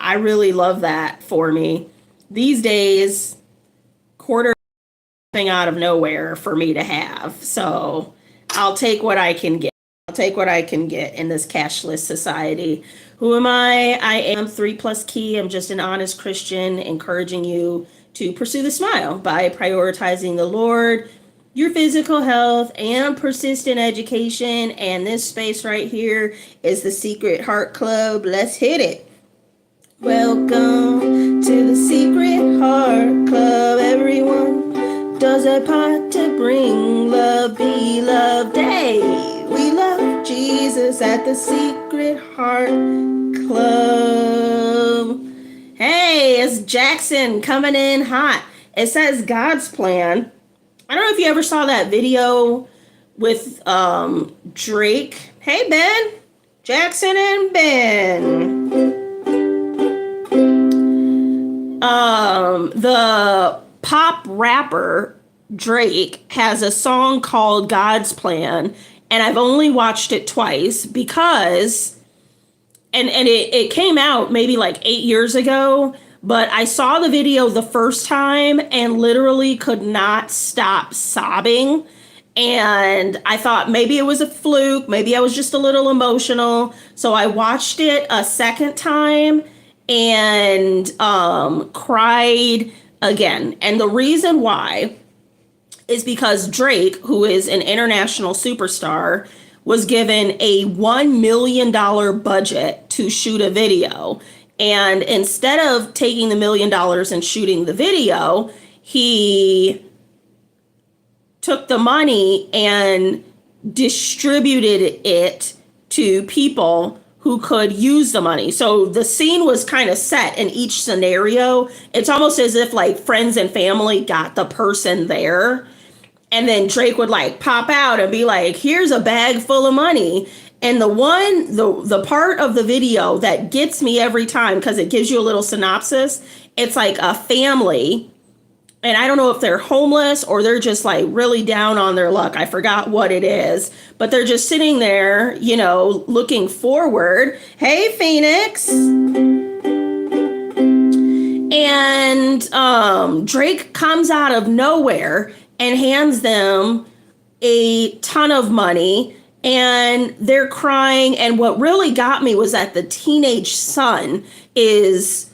I really love that for me. These days, quarter thing out of nowhere for me to have. So I'll take what I can get. I'll take what I can get in this cashless society. Who am I? I am 3+Kei. I'm just an honest Christian encouraging you to pursue the smile by prioritizing the Lord, your physical health, and persistent education. And this space right here is the Secret Heart Club. Let's hit it. Welcome to the Secret Heart Club, everyone. Does a part to bring love, be loved. Hey, we love Jesus at the Secret Heart Club. Hey, it's Jackson coming in hot. It says God's plan. I don't know if you ever saw that video with Drake. Hey, Ben. Jackson and Ben. The pop rapper Drake has a song called God's Plan, and I've only watched it twice because, and it came out maybe like 8 years ago, but I saw the video the first time and literally could not stop sobbing. And I thought maybe it was a fluke, maybe I was just a little emotional. So I watched it a second time and cried again. And the reason why is because Drake, who is an international superstar, was given a $1 million budget to shoot a video. And instead of taking the $1 million and shooting the video, he took the money and distributed it to people who could use the money. So the scene was kind of set in each scenario. It's almost as if like friends and family got the person there. And then Drake would like pop out and be like, here's a bag full of money. And the part of the video that gets me every time, because it gives you a little synopsis, it's like a family. And I don't know if they're homeless or they're just like really down on their luck. I forgot what it is, but they're just sitting there, you know, looking forward. Hey, Phoenix. And Drake comes out of nowhere and hands them a ton of money, and they're crying. And what really got me was that the teenage son is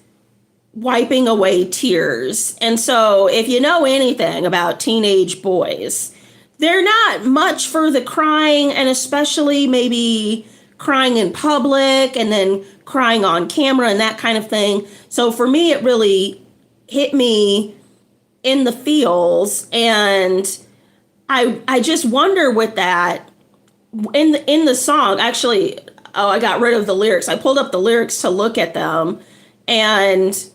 wiping away tears. And so if you know anything about teenage boys, they're not much for the crying, and especially maybe crying in public and then crying on camera and that kind of thing. So for me, it really hit me in the feels. And I just wonder with that in the song, actually, I got rid of the lyrics. I pulled up the lyrics to look at them, and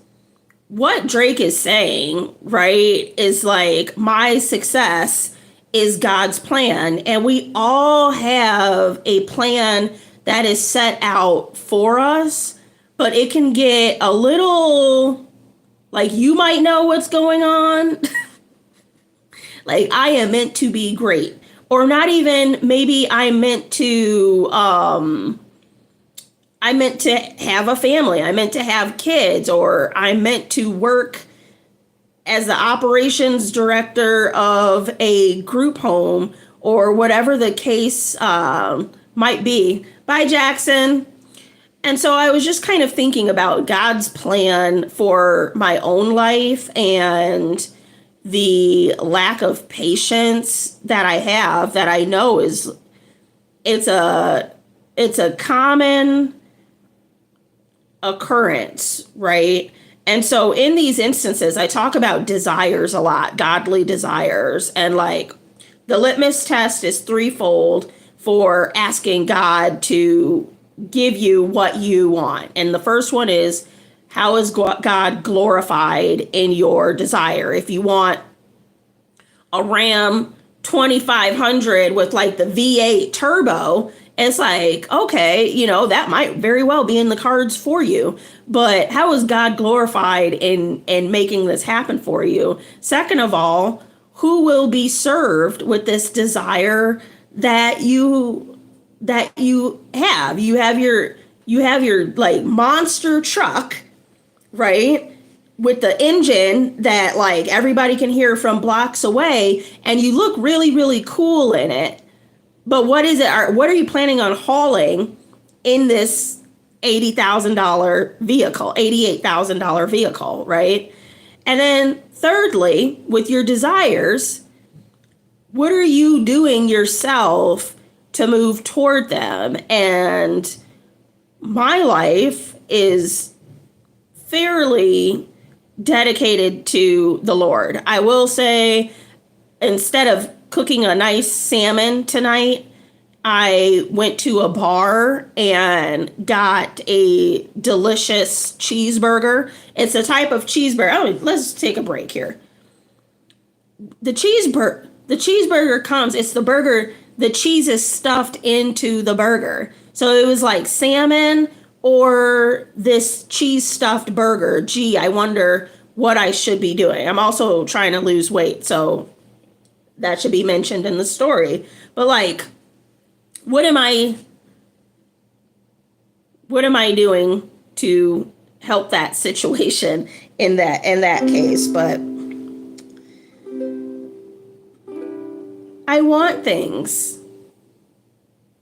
what Drake is saying, right, is like, my success is God's plan. And we all have a plan that is set out for us, but it can get a little, like, you might know what's going on. Like, I am meant to be great. Or not even, maybe I'm meant to have a family. I'm meant to have kids, or I'm meant to work as the operations director of a group home, or whatever the case might be. Bye, Jackson. And so I was just kind of thinking about God's plan for my own life and the lack of patience that I have, that I know it's a common occurrence, right? And so in these instances, I talk about desires a lot, godly desires. And like the litmus test is threefold for asking God to give you what you want. And the first one is, how is God glorified in your desire? If you want a Ram 2500 with like the V8 turbo, it's like, okay, you know, that might very well be in the cards for you. But how is God glorified in making this happen for you? Second of all, who will be served with this desire that you have? You have your like monster truck, right? With the engine that like everybody can hear from blocks away, and you look really, really cool in it. But what is it? What are you planning on hauling in this $80,000 vehicle, $88,000 vehicle, right? And then thirdly, with your desires, what are you doing yourself to move toward them? And my life is fairly dedicated to the Lord. I will say, instead of cooking a nice salmon tonight, I went to a bar and got a delicious cheeseburger. It's a type of cheeseburger. Oh, let's take a break here. The cheeseburger comes, it's the burger, the cheese is stuffed into the burger. So it was like salmon or this cheese stuffed burger. Gee, I wonder what I should be doing. I'm also trying to lose weight, so that should be mentioned in the story. But like, what am I doing to help that situation in that case? But I want things.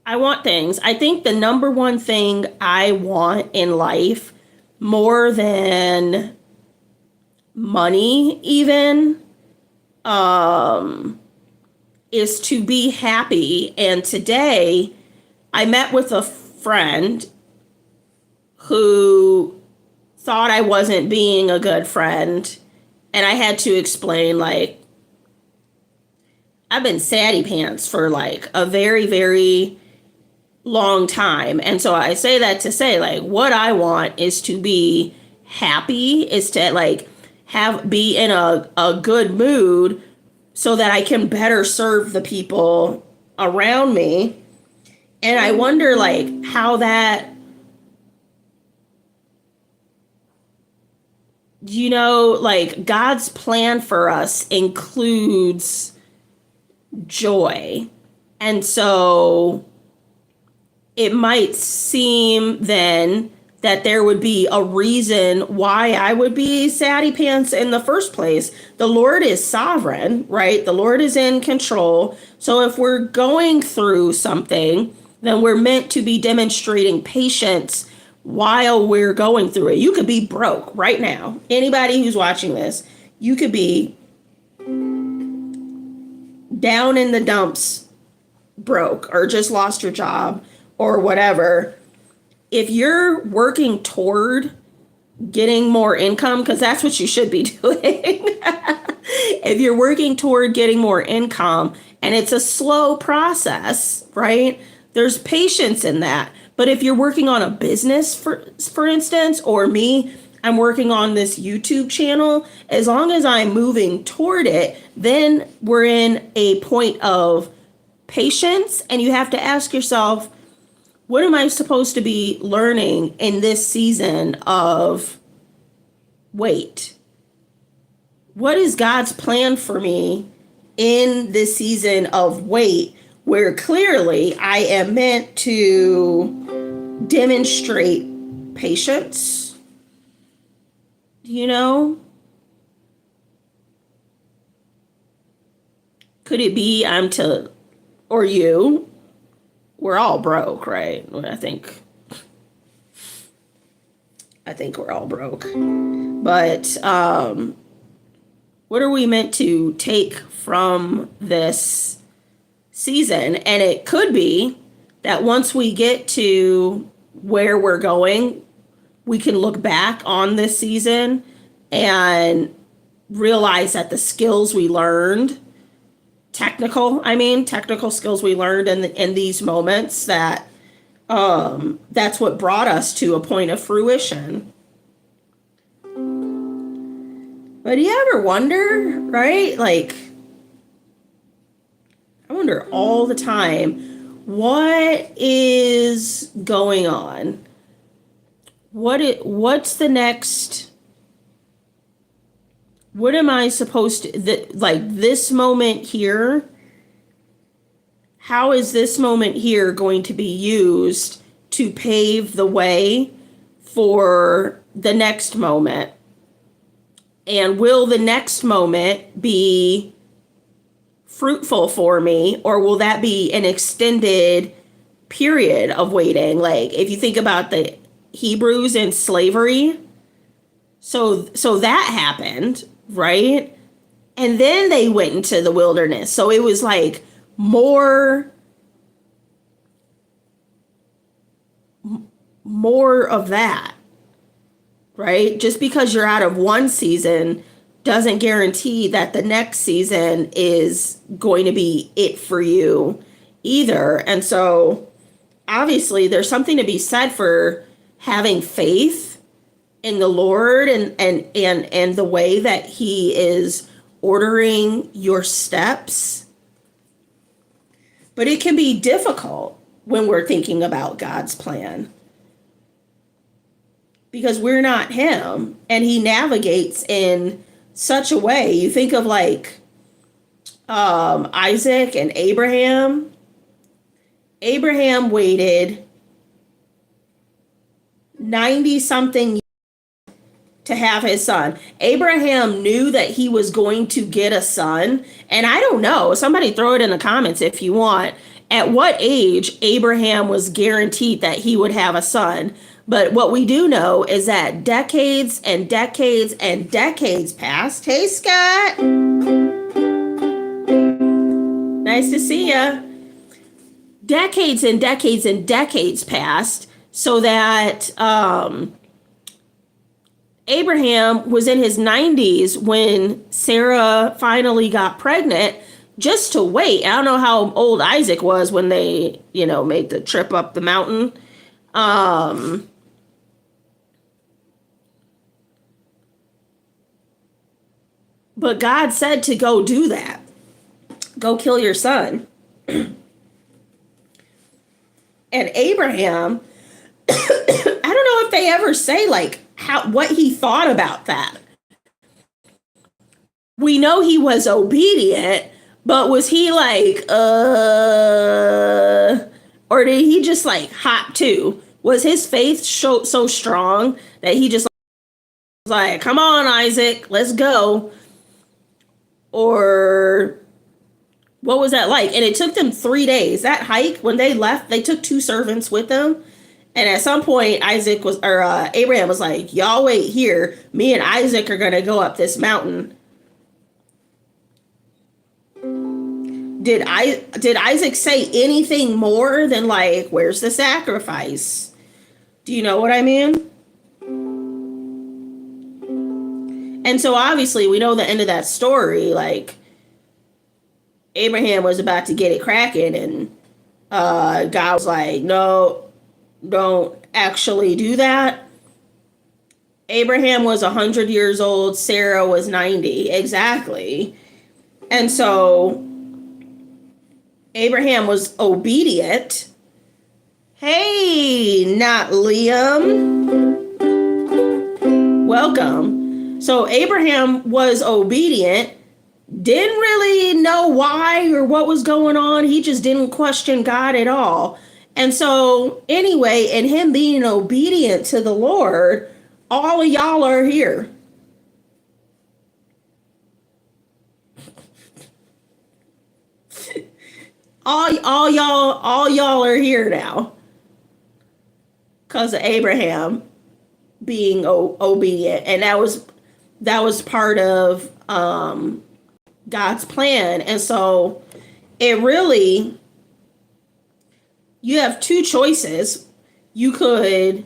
I think the number one thing I want in life, more than money even, is to be happy. And today I met with a friend who thought I wasn't being a good friend. And I had to explain, like, I've been satty pants for like a very, very long time. And so I say that to say, like, what I want is to be happy, is to like be in a good mood so that I can better serve the people around me. And I wonder like how that, like God's plan for us includes joy. And so it might seem then that there would be a reason why I would be satty pants in the first place. The Lord is sovereign, right? The Lord is in control. So if we're going through something, then we're meant to be demonstrating patience while we're going through it. You could be broke right now. Anybody who's watching this, you could be down in the dumps, broke, or just lost your job or whatever. If you're working toward getting more income, because that's what you should be doing. If you're working toward getting more income, and it's a slow process, right? There's patience in that. But if you're working on a business, for instance, or me, I'm working on this YouTube channel, as long as I'm moving toward it, then we're in a point of patience. And you have to ask yourself, what am I supposed to be learning in this season of wait? What is God's plan for me in this season of wait, where clearly I am meant to demonstrate patience? Could it be or you? We're all broke, right? I think we're all broke. But what are we meant to take from this season? And it could be that once we get to where we're going, we can look back on this season and realize that the skills we learned, technical skills we learned in these moments, that that's what brought us to a point of fruition. But do you ever wonder, right? Like, I wonder all the time, what is going on? What's the next? What am I supposed to, like this moment here? How is this moment here going to be used to pave the way for the next moment? And will the next moment be fruitful for me, or will that be an extended period of waiting? Like if you think about the Hebrews in slavery, so that happened, right? And then they went into the wilderness. So it was like more of that, right? Just because you're out of one season doesn't guarantee that the next season is going to be it for you either. And so obviously there's something to be said for having faith in the Lord and the way that he is ordering your steps. But it can be difficult when we're thinking about God's plan, because we're not him, and he navigates in such a way. You think of like Isaac and Abraham. Abraham waited 90 something to have his son. Abraham knew that he was going to get a son. And I don't know, somebody throw it in the comments if you want, at what age Abraham was guaranteed that he would have a son. But what we do know is that decades and decades and decades passed. Hey, Scott. Nice to see ya. Decades and decades and decades passed so that Abraham was in his 90s when Sarah finally got pregnant, just to wait. I don't know how old Isaac was when they, made the trip up the mountain. But God said to go do that. Go kill your son. And Abraham, I don't know if they ever say like what he thought about that. We know he was obedient, but was he like, or did he just like hop to? Was his faith so strong that he just was like, come on, Isaac, let's go? Or what was that like? And it took them 3 days. That hike, when they left, they took 2 servants with them. And at some point, Abraham was like, y'all wait here. Me and Isaac are going to go up this mountain. Did Isaac say anything more than like, where's the sacrifice? Do you know what I mean? And so obviously we know the end of that story. Like Abraham was about to get it cracking, and God was like, no, don't actually do that. Abraham was 100 years old. Sarah was 90. Exactly. And so Abraham was obedient. Hey, not Liam. Welcome. So Abraham was obedient, didn't really know why or what was going on. He just didn't question God at all. And so anyway, and him being obedient to the Lord, all of y'all are here. all y'all are here now because of Abraham being obedient. And that was part of God's plan. And so it really, you have 2 choices. You could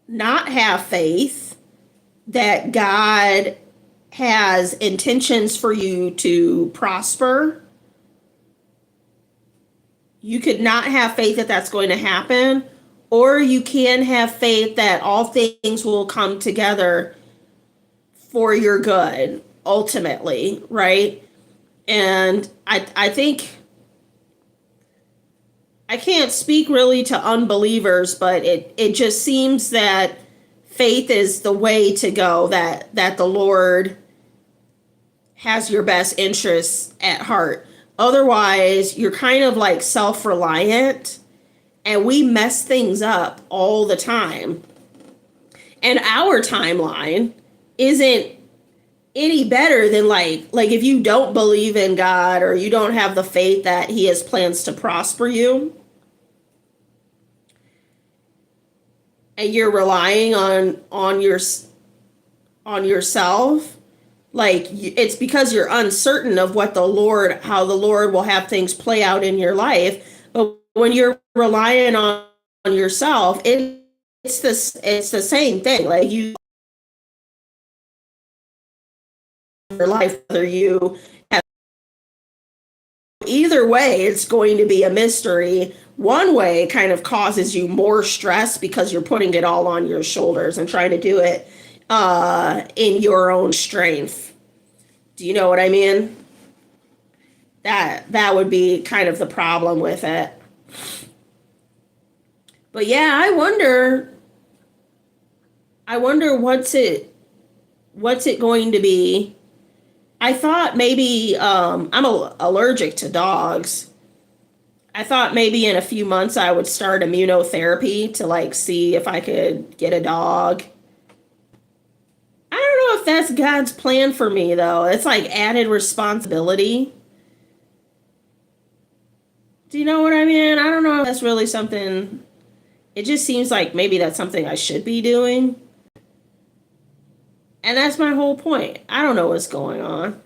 not have faith that God has intentions for you to prosper. You could not have faith that that's going to happen. Or you can have faith that all things will come together for your good, ultimately, right? And I think, I can't speak really to unbelievers, but it just seems that faith is the way to go, that the Lord has your best interests at heart. Otherwise, you're kind of like self-reliant, and we mess things up all the time. And our timeline isn't any better than like if you don't believe in God or you don't have the faith that he has plans to prosper you, and you're relying on yourself, like it's because you're uncertain of how the Lord will have things play out in your life. But when you're relying on yourself, it's the same thing. Like you your life, whether you have, either way, it's going to be a mystery. One way kind of causes you more stress because you're putting it all on your shoulders and trying to do it in your own strength. Do you know what I mean? That would be kind of the problem with it. But yeah, I wonder what's it going to be. I thought maybe I'm allergic to dogs. I thought maybe in a few months I would start immunotherapy to like see if I could get a dog. I don't know if that's God's plan for me though. It's like added responsibility. Do you know what I mean? I don't know if that's really something. It just seems like maybe that's something I should be doing. And that's my whole point. I don't know what's going on.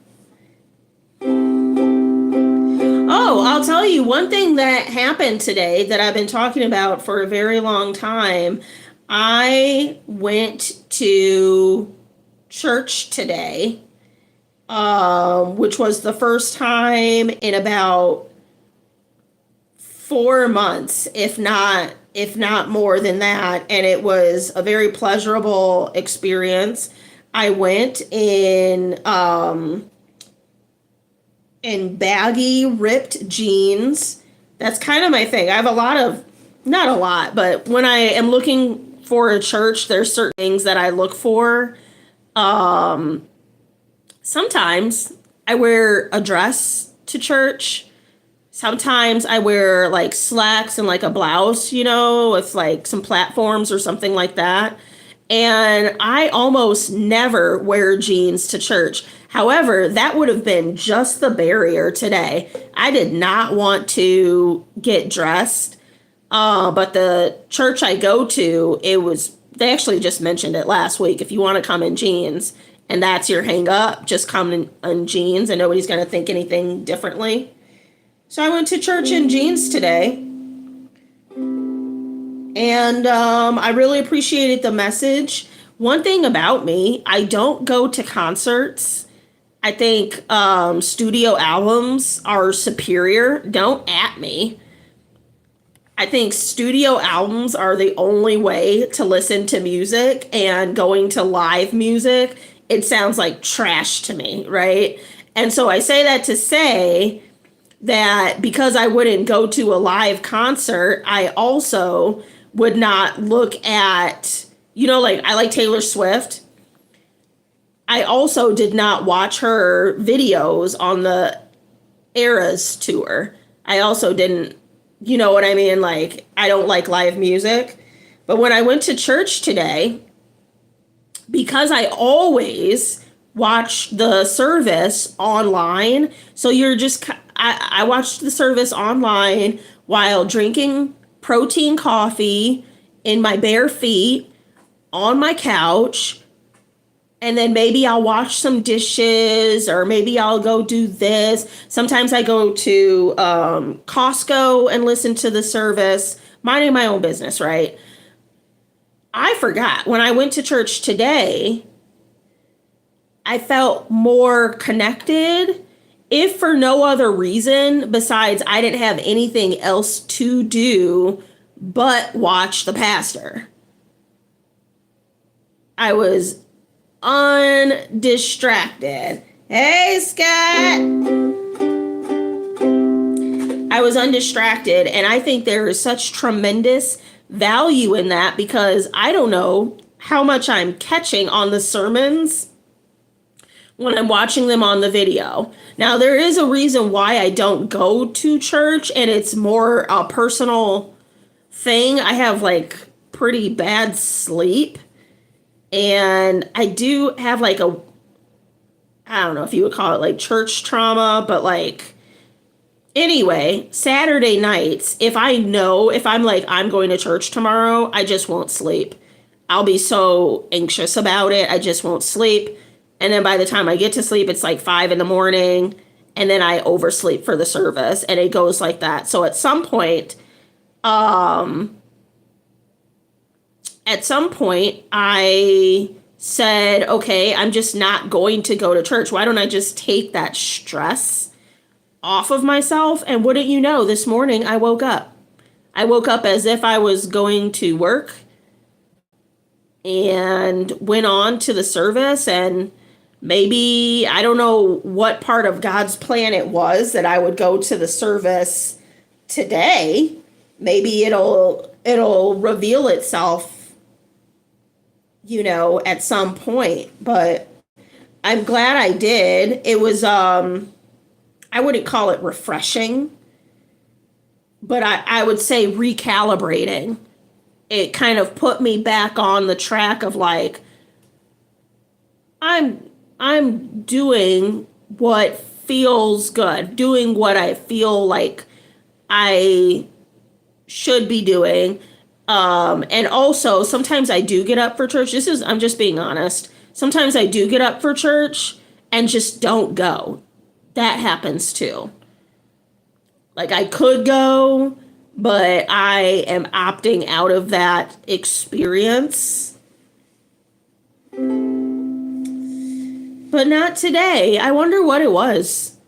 Oh, I'll tell you one thing that happened today that I've been talking about for a very long time. I went to church today, which was the first time in about 4 months, if not more than that. And it was a very pleasurable experience. I went in baggy, ripped jeans. That's kind of my thing. I have not a lot, but when I am looking for a church, there's certain things that I look for. Sometimes I wear a dress to church. Sometimes I wear like slacks and like a blouse, with like some platforms or something like that. And I almost never wear jeans to church. However, that would have been just the barrier today. I did not want to get dressed. But the church I go to, they actually just mentioned it last week. If you want to come in jeans and that's your hang up, just come in jeans and nobody's going to think anything differently. So I went to church in jeans today. And I really appreciated the message. One thing about me, I don't go to concerts. I think studio albums are superior. Don't at me. I think studio albums are the only way to listen to music, and going to live music, it sounds like trash to me, right? And so I say that to say that because I wouldn't go to a live concert, I also would not look at, like I like Taylor Swift. I also did not watch her videos on the Eras tour. I also didn't, you know what I mean? Like, I don't like live music. But when I went to church today, because I always watch the service online, so I watched the service online while drinking protein coffee in my bare feet on my couch, and then maybe I'll wash some dishes, or maybe I'll go do this. Sometimes I go to Costco and listen to the service, minding my own business, right? I forgot when I went to church today, I felt more connected, if for no other reason besides I didn't have anything else to do but watch the pastor. I was undistracted. Hey, Scott. I was undistracted, and I think there is such tremendous value in that, because I don't know how much I'm catching on the sermons when I'm watching them on the video. Now, there is a reason why I don't go to church, and it's more a personal thing. I have like pretty bad sleep, and I do have like I don't know if you would call it like church trauma, but like, anyway, Saturday nights, if I'm like, I'm going to church tomorrow, I just won't sleep. I'll be so anxious about it. I just won't sleep. And then by the time I get to sleep, it's like 5 a.m. And then I oversleep for the service, and it goes like that. So at some point, I said, okay, I'm just not going to go to church. Why don't I just take that stress off of myself? And wouldn't you know, this morning I woke up. I woke up as if I was going to work and went on to the service, and maybe, I don't know what part of God's plan it was that I would go to the service today. Maybe it'll reveal itself, at some point, but I'm glad I did. It was, I wouldn't call it refreshing, but I would say recalibrating. It kind of put me back on the track of like, I'm doing what feels good, doing what I feel like I should be doing. And also, sometimes I do get up for church. I'm just being honest. Sometimes I do get up for church and just don't go. That happens too. Like, I could go, but I am opting out of that experience. But not today. I wonder what it was.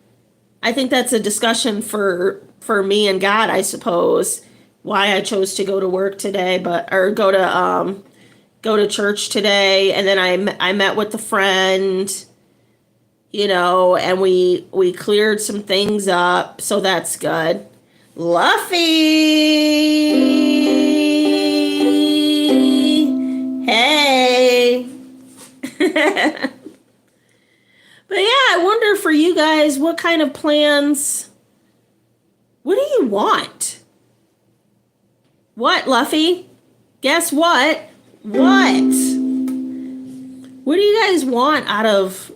I think that's a discussion for me and God, I suppose. Why I chose to go to work today, or go to church today, and then I met with a friend, and we cleared some things up, so that's good. Luffy, hey. But yeah, I wonder for you guys, what kind of plans? What do you want? What, Luffy? Guess what? What? What do you guys want out of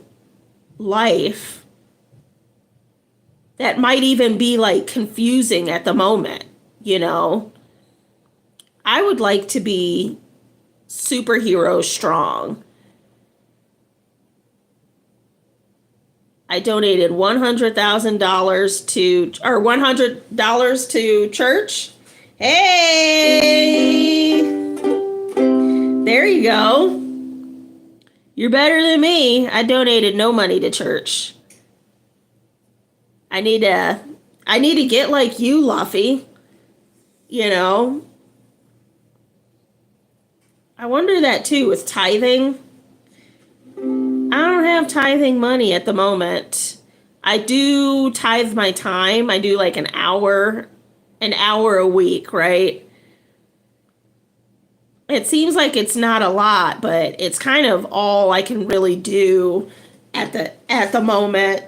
life that might even be like confusing at the moment? I would like to be superhero strong. I donated $100 to church. Hey, there you go. You're better than me. I donated no money to church. I need to get like you, Luffy. I wonder that too with tithing. I don't have tithing money at the moment. I do tithe my time. I do like an hour a week, right? It seems like it's not a lot, but it's kind of all I can really do at the moment.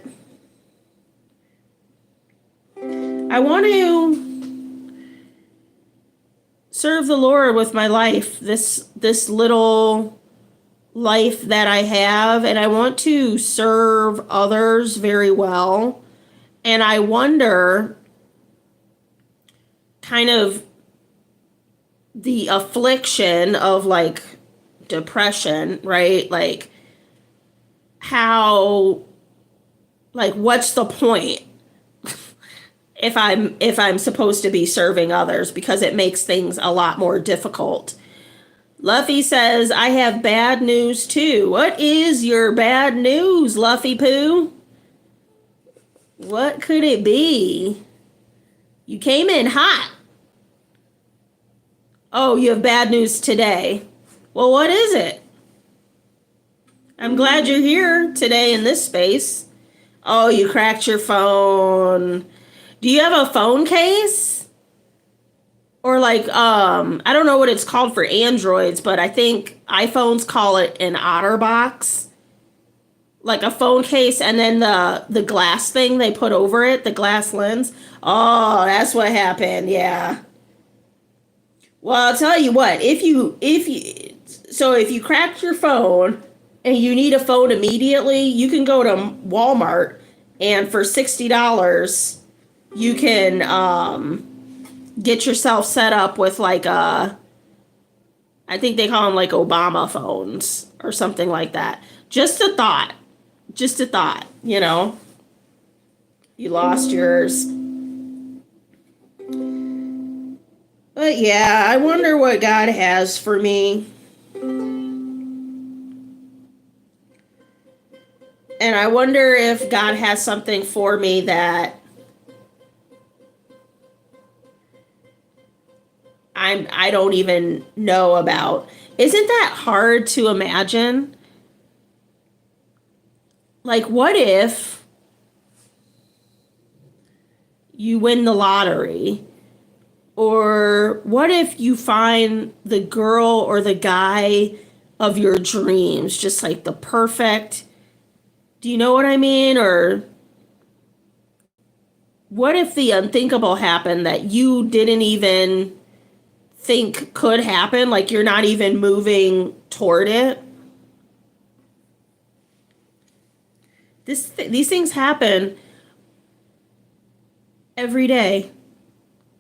I want to serve the Lord with my life, this little life that I have, and I want to serve others very well. And I wonder, kind of the affliction of like depression, right? Like, how, like, what's the point if I'm supposed to be serving others, because it makes things a lot more difficult. Luffy says, I have bad news too. What is your bad news, Luffy Poo? What could it be? You came in hot. Oh, you have bad news today. Well, what is it? I'm glad you're here today in this space. Oh, you cracked your phone. Do you have a phone case? Or like, I don't know what it's called for Androids, but I think iPhones call it an OtterBox. Like a phone case, and then the glass thing they put over it, the glass lens. Oh, that's what happened, yeah. Well, I'll tell you what, if you cracked your phone and you need a phone immediately, you can go to Walmart and for $60 you can get yourself set up with like I think they call them like Obama phones or something like that. Just a thought. Just a thought, you know. You lost yours. But yeah, I wonder what God has for me. And I wonder if God has something for me that I don't even know about. Isn't that hard to imagine? Like, what if you win the lottery? Or what if you find the girl or the guy of your dreams, just like the perfect, do you know what I mean? Or what if the unthinkable happened that you didn't even think could happen? Like you're not even moving toward it. These things happen every day.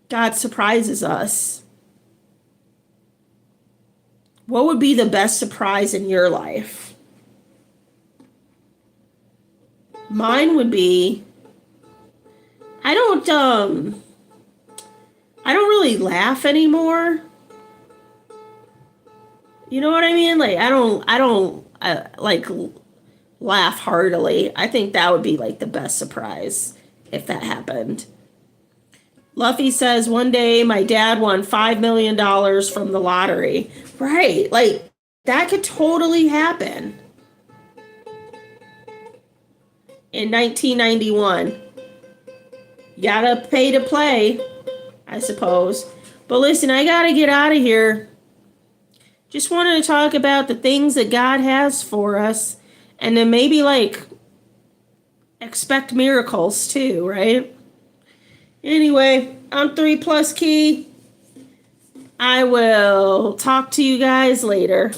God surprises us. What would be the best surprise in your life? Mine would be I don't really laugh anymore. You know what I mean? Like I don't like laugh heartily. I think that would be like the best surprise if that happened. Luffy says one day my dad won $5 million from the lottery. Right. Like that could totally happen. In 1991. You gotta pay to play, I suppose. But listen, I gotta get out of here. Just wanted to talk about the things that God has for us. And then maybe like expect miracles too, right? Anyway, I'm 3PlusKei. I will talk to you guys later.